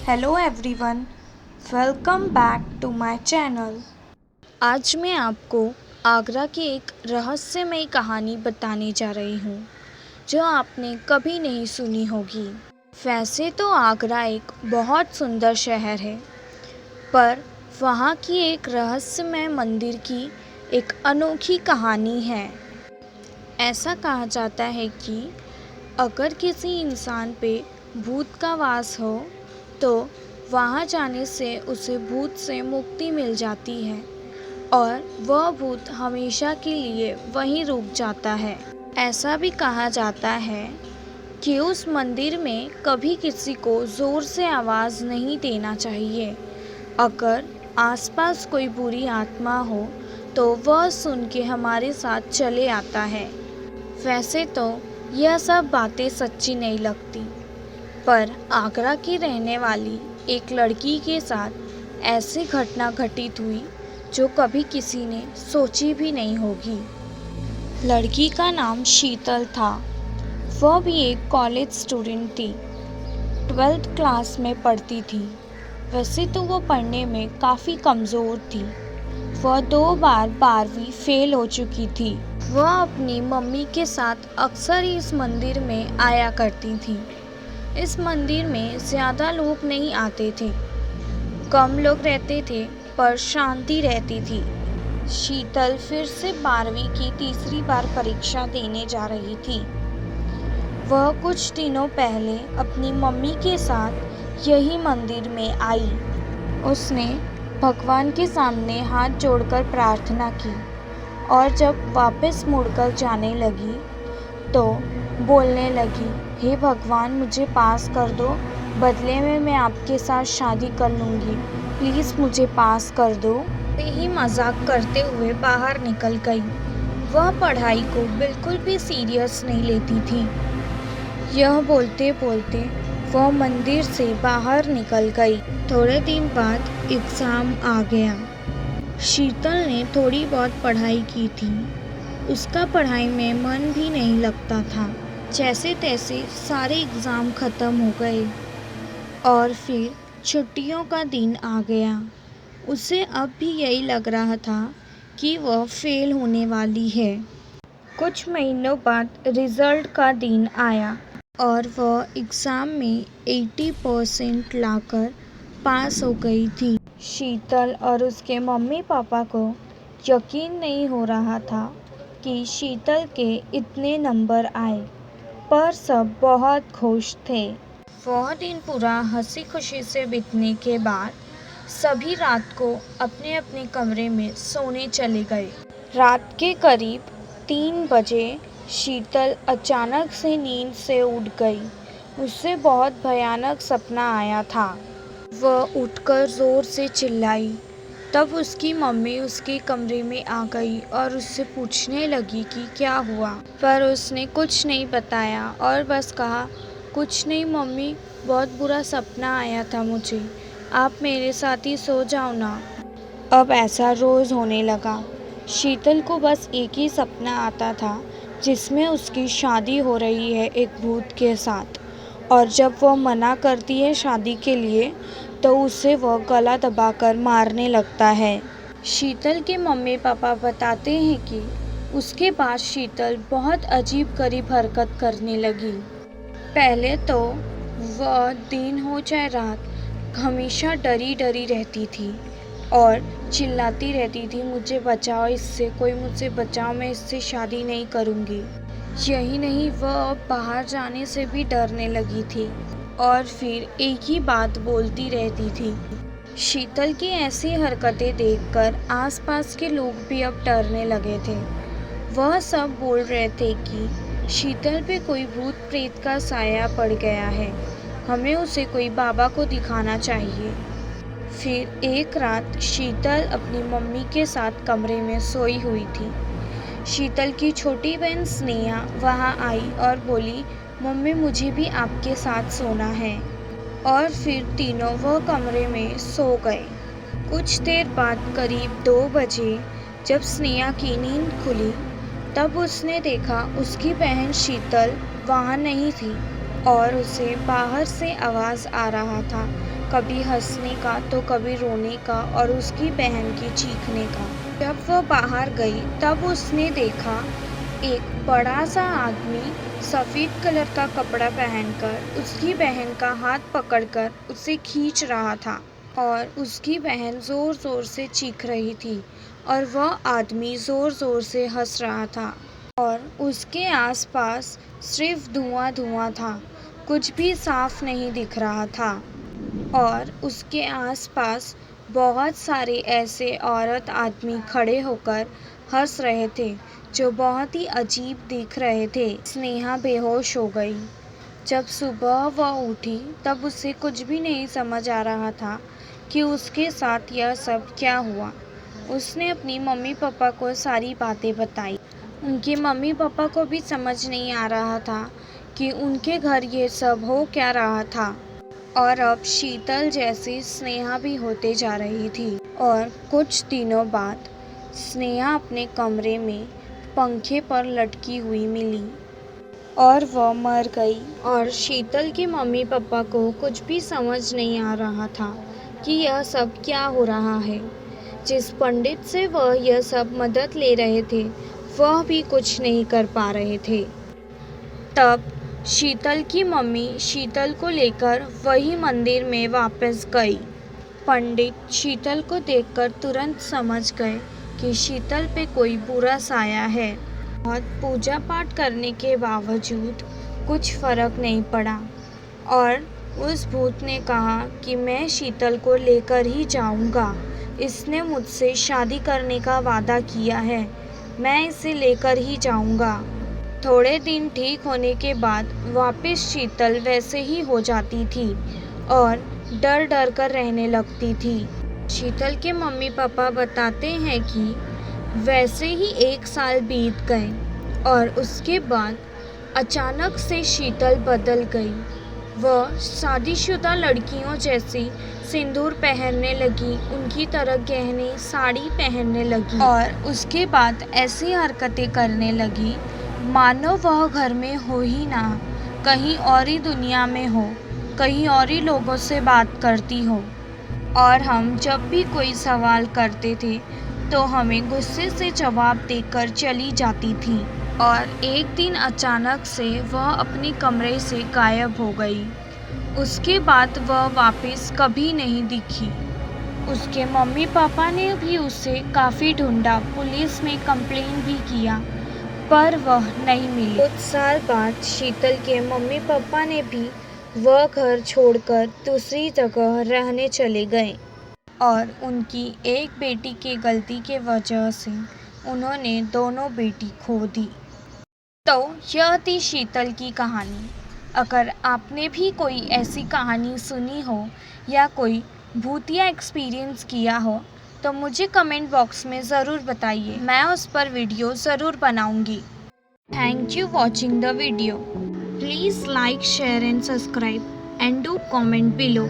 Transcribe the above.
Hello everyone, welcome back to my channel. आज मैं आपको आगरा की एक रहस्यमय कहानी बताने जा रही हूँ जो आपने कभी नहीं सुनी होगी। वैसे तो आगरा एक बहुत सुंदर शहर है, पर वहाँ की एक रहस्यमय मंदिर की एक अनोखी कहानी है। ऐसा कहा जाता है कि अगर किसी इंसान पे भूत का वास हो तो वहाँ जाने से उसे भूत से मुक्ति मिल जाती है और वह भूत हमेशा के लिए वहीं रुक जाता है। ऐसा भी कहा जाता है कि उस मंदिर में कभी किसी को ज़ोर से आवाज़ नहीं देना चाहिए। अगर आसपास कोई बुरी आत्मा हो तो वह सुन के हमारे साथ चले आता है। वैसे तो यह सब बातें सच्ची नहीं लगती, पर आगरा की रहने वाली एक लड़की के साथ ऐसी घटना घटित हुई जो कभी किसी ने सोची भी नहीं होगी। लड़की का नाम शीतल था। वह भी एक कॉलेज स्टूडेंट थी। 12th क्लास में पढ़ती थी। वैसे तो वो पढ़ने में काफ़ी कमज़ोर थी। वह 2 बार 12वीं फेल हो चुकी थी। वह अपनी मम्मी के साथ अक्सर इस मंदिर में आया करती थी। इस मंदिर में ज़्यादा लोग नहीं आते थे, कम लोग रहते थे, पर शांति रहती थी। शीतल फिर से 12वीं की तीसरी बार परीक्षा देने जा रही थी। वह कुछ दिनों पहले अपनी मम्मी के साथ यही मंदिर में आई। उसने भगवान के सामने हाथ जोड़कर प्रार्थना की और जब वापस मुड़कर जाने लगी तो बोलने लगी, हे भगवान, मुझे पास कर दो, बदले में मैं आपके साथ शादी कर लूँगी, प्लीज़ मुझे पास कर दो। वे ही मजाक करते हुए बाहर निकल गई। वह पढ़ाई को बिल्कुल भी सीरियस नहीं लेती थी। यह बोलते बोलते वह मंदिर से बाहर निकल गई। थोड़े दिन बाद एग्ज़ाम आ गया। शीतल ने थोड़ी बहुत पढ़ाई की थी। उसका पढ़ाई में मन भी नहीं लगता था। जैसे तैसे सारे एग्ज़ाम ख़त्म हो गए और फिर छुट्टियों का दिन आ गया। उसे अब भी यही लग रहा था कि वह फेल होने वाली है। कुछ महीनों बाद रिज़ल्ट का दिन आया और वह एग्ज़ाम में 80% लाकर पास हो गई थी। शीतल और उसके मम्मी पापा को यकीन नहीं हो रहा था कि शीतल के इतने नंबर आए, पर सब बहुत खुश थे। वह दिन पूरा हंसी खुशी से बीतने के बाद सभी रात को अपने अपने कमरे में सोने चले गए। रात के करीब 3 बजे शीतल अचानक से नींद से उठ गई। उसे बहुत भयानक सपना आया था। वह उठकर ज़ोर से चिल्लाई। तब उसकी मम्मी उसके कमरे में आ गई और उससे पूछने लगी कि क्या हुआ, पर उसने कुछ नहीं बताया और बस कहा, कुछ नहीं मम्मी, बहुत बुरा सपना आया था मुझे, आप मेरे साथ ही सो जाओ ना। अब ऐसा रोज़ होने लगा। शीतल को बस एक ही सपना आता था जिसमें उसकी शादी हो रही है एक भूत के साथ, और जब वह मना करती है शादी के लिए तो उसे वह गला दबाकर मारने लगता है। शीतल के मम्मी पापा बताते हैं कि उसके बाद शीतल बहुत अजीब गरीब हरकत करने लगी। पहले तो वह दिन हो चाहे रात हमेशा डरी डरी रहती थी और चिल्लाती रहती थी, मुझे बचाओ इससे, कोई मुझसे बचाओ, मैं इससे शादी नहीं करूँगी। यही नहीं, वह अब बाहर जाने से भी डरने लगी थी और फिर एक ही बात बोलती रहती थी। शीतल की ऐसी हरकतें देखकर आसपास के लोग भी अब डरने लगे थे। वह सब बोल रहे थे कि शीतल पे कोई भूत प्रेत का साया पड़ गया है, हमें उसे कोई बाबा को दिखाना चाहिए। फिर एक रात शीतल अपनी मम्मी के साथ कमरे में सोई हुई थी। शीतल की छोटी बहन स्नेहा वहाँ आई और बोली, मम्मी मुझे भी आपके साथ सोना है। और फिर तीनों वह कमरे में सो गए। कुछ देर बाद करीब 2 बजे जब स्नेहा की नींद खुली तब उसने देखा उसकी बहन शीतल वहाँ नहीं थी और उसे बाहर से आवाज़ आ रहा था कभी हंसने का तो कभी रोने का और उसकी बहन की चीखने का। जब वह बाहर गई तब उसने देखा एक बड़ा सा आदमी सफ़ेद कलर का कपड़ा पहनकर उसकी बहन का हाथ पकड़कर उसे खींच रहा था और उसकी बहन ज़ोर ज़ोर से चीख रही थी और वह आदमी ज़ोर ज़ोर से हंस रहा था और उसके आसपास सिर्फ धुआं धुआं था, कुछ भी साफ नहीं दिख रहा था और उसके आसपास बहुत सारे ऐसे औरत आदमी खड़े होकर हंस रहे थे जो बहुत ही अजीब दिख रहे थे। स्नेहा बेहोश हो गई। जब सुबह वह उठी तब उसे कुछ भी नहीं समझ आ रहा था कि उसके साथ यह सब क्या हुआ। उसने अपनी मम्मी पापा को सारी बातें बताई। उनके मम्मी पापा को भी समझ नहीं आ रहा था कि उनके घर ये सब हो क्या रहा था और अब शीतल जैसी स्नेहा भी होते जा रही थी। और कुछ दिनों बाद स्नेहा अपने कमरे में पंखे पर लटकी हुई मिली और वह मर गई और शीतल के मम्मी पापा को कुछ भी समझ नहीं आ रहा था कि यह सब क्या हो रहा है। जिस पंडित से वह यह सब मदद ले रहे थे वह भी कुछ नहीं कर पा रहे थे। तब शीतल की मम्मी शीतल को लेकर वही मंदिर में वापस गई। पंडित शीतल को देखकर तुरंत समझ गए कि शीतल पे कोई बुरा साया है। बहुत पूजा पाठ करने के बावजूद कुछ फर्क नहीं पड़ा और उस भूत ने कहा कि मैं शीतल को लेकर ही जाऊंगा। इसने मुझसे शादी करने का वादा किया है, मैं इसे लेकर ही जाऊंगा। थोड़े दिन ठीक होने के बाद वापस शीतल वैसे ही हो जाती थी और डर डर कर रहने लगती थी। शीतल के मम्मी पापा बताते हैं कि वैसे ही 1 साल बीत गए और उसके बाद अचानक से शीतल बदल गई। वह शादीशुदा लड़कियों जैसी सिंदूर पहनने लगी, उनकी तरह गहने साड़ी पहनने लगी और उसके बाद ऐसी हरकतें करने लगी मानो वह घर में हो ही ना, कहीं और ही दुनिया में हो, कहीं और ही लोगों से बात करती हो। और हम जब भी कोई सवाल करते थे तो हमें गुस्से से जवाब देकर चली जाती थी और एक दिन अचानक से वह अपने कमरे से गायब हो गई। उसके बाद वह वापस कभी नहीं दिखी। उसके मम्मी पापा ने भी उसे काफ़ी ढूंढा, पुलिस में कंप्लेन भी किया पर वह नहीं मिली। कुछ साल बाद शीतल के मम्मी पापा ने भी वह घर छोड़कर दूसरी जगह रहने चले गए और उनकी एक बेटी की गलती के वजह से उन्होंने दोनों बेटी खो दी। तो यह थी शीतल की कहानी। अगर आपने भी कोई ऐसी कहानी सुनी हो या कोई भूतिया एक्सपीरियंस किया हो तो मुझे कमेंट बॉक्स में ज़रूर बताइए, मैं उस पर वीडियो ज़रूर बनाऊंगी। Thank you watching the video. Please like, share and subscribe and do comment below.